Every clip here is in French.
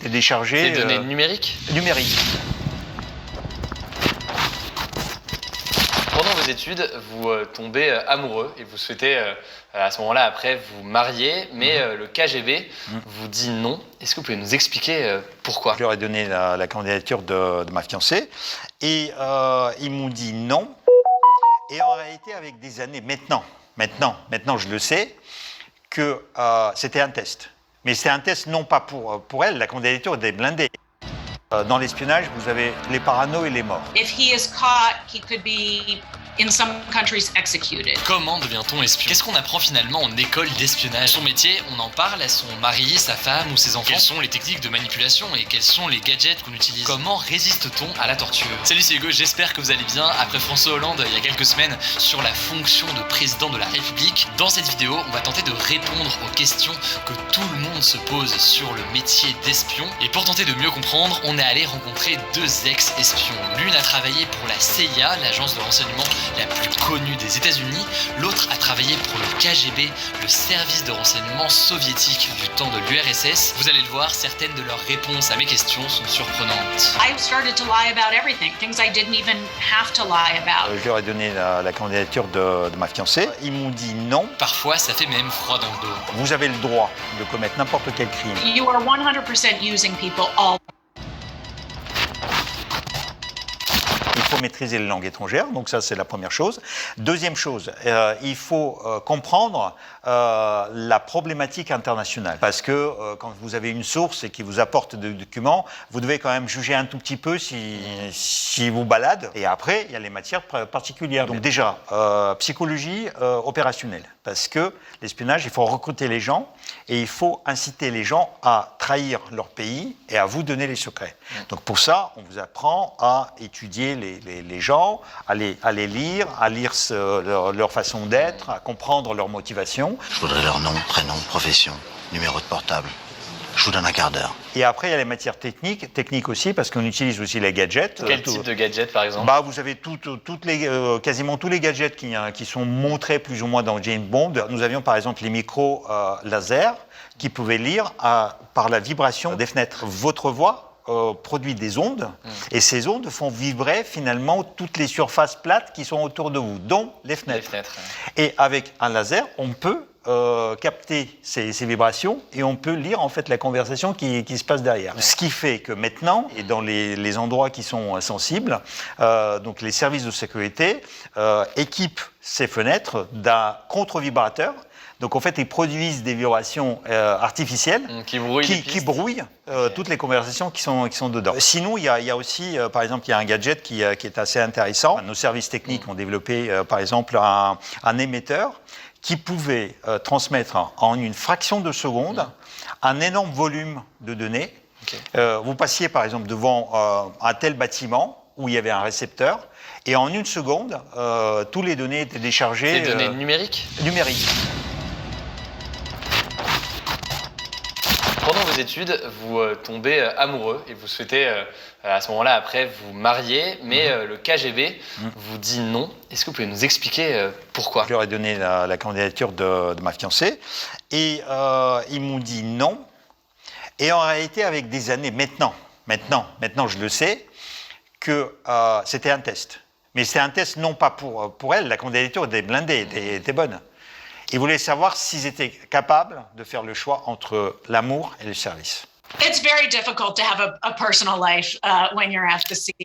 Télécharger. Des données numériques. Numériques. Pendant vos études, vous tombez amoureux et vous souhaitez à ce moment-là après vous marier, mais le KGB vous dit non. Est-ce que vous pouvez nous expliquer pourquoi? Je leur ai donné la candidature de ma fiancée et ils m'ont dit non. Et en réalité, avec des années, maintenant je le sais, que c'était un test. Mais c'est un test non pas pour elle, la candidature était blindée. Dans l'espionnage, vous avez les parano et les morts. If he is caught, he could be in some countries executed. Comment devient-on espion? Qu'est-ce qu'on apprend finalement en école d'espionnage? Son métier, on en parle à son mari, sa femme ou ses enfants. Quelles sont les techniques de manipulation et quels sont les gadgets qu'on utilise? Comment résiste-t-on à la torture? Salut, c'est Hugo, j'espère que vous allez bien. Après François Hollande, il y a quelques semaines, sur la fonction de président de la République, dans cette vidéo, on va tenter de répondre aux questions que tout le monde se pose sur le métier d'espion. Et pour tenter de mieux comprendre, on est allé rencontrer deux ex-espions. L'une a travaillé pour la CIA, l'agence de renseignement la plus connue des États-Unis. L'autre a travaillé pour le KGB, le service de renseignement soviétique du temps de l'URSS. Vous allez le voir, certaines de leurs réponses à mes questions sont surprenantes. I started to lie about everything, things I didn't even have to lie about. Je leur ai donné la candidature de ma fiancée. Ils m'ont dit non. Parfois, ça fait même froid dans le dos. Vous avez le droit de commettre n'importe quel crime. You are 100% using people all. Il faut maîtriser les langues étrangères, donc ça c'est la première chose. Deuxième chose, il faut comprendre la problématique internationale. Parce que quand vous avez une source et qui vous apporte des documents, vous devez quand même juger un tout petit peu si vous balade. Et après, il y a les matières particulières. Donc déjà, psychologie opérationnelle. Parce que l'espionnage, il faut recruter les gens et il faut inciter les gens à trahir leur pays et à vous donner les secrets. Donc pour ça, on vous apprend à étudier les gens, à les lire, à lire leur façon d'être, à comprendre leur motivation. Je voudrais leur nom, prénom, profession, numéro de portable. Je vous donne un quart d'heure. Et après, il y a les matières techniques aussi, parce qu'on utilise aussi les gadgets. Quel type de gadget, par exemple? Vous avez quasiment tous les gadgets qui sont montrés plus ou moins dans James Bond. Nous avions par exemple les micros laser qui pouvaient lire par la vibration des fenêtres. Votre voix produit des ondes, et ces ondes font vibrer finalement toutes les surfaces plates qui sont autour de vous, dont les fenêtres. Et avec un laser, on peut capter ces vibrations et on peut lire en fait la conversation qui se passe derrière. Ce qui fait que maintenant, et dans les endroits qui sont sensibles, donc les services de sécurité équipent ces fenêtres d'un contre-vibrateur. Donc en fait, ils produisent des vibrations artificielles qui brouillent toutes les conversations qui sont dedans. Sinon, il y a aussi, par exemple, il y a un gadget qui est assez intéressant. Nos services techniques ont développé, par exemple, un émetteur qui pouvait transmettre en une fraction de seconde un énorme volume de données. Vous passiez, par exemple, devant un tel bâtiment où il y avait un récepteur, et en une seconde, toutes les données étaient déchargées. Des données numériques? Numériques. Pendant vos études, vous tombez amoureux et vous souhaitez à ce moment-là après vous marier, mais le KGB vous dit non. Est-ce que vous pouvez nous expliquer pourquoi? Je leur ai donné la candidature de ma fiancée et ils m'ont dit non. Et en réalité, avec des années, maintenant je le sais, que c'était un test. Mais c'est un test non pas pour elle, la candidature était blindée, était bonne. Ils voulaient savoir s'ils étaient capables de faire le choix entre l'amour et le service. It's very difficult to have a personal life when you're at the sea.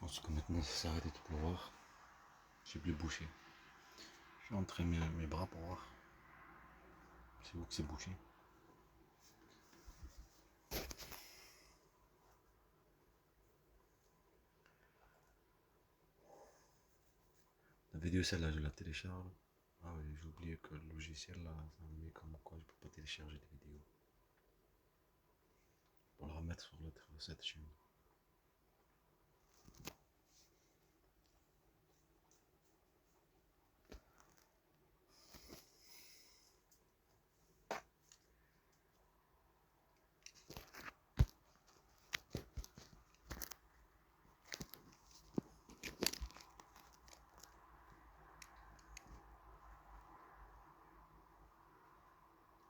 pense que maintenant ça s'est arrêté de pleuvoir. J'ai plus bouché. Je vais entrer mes bras pour voir. C'est où que c'est bouché. La vidéo celle-là je la télécharge. Ah oui, j'ai oublié que le logiciel là, ça me met comme quoi je peux pas télécharger des vidéos. Pour la remettre sur cette chaîne.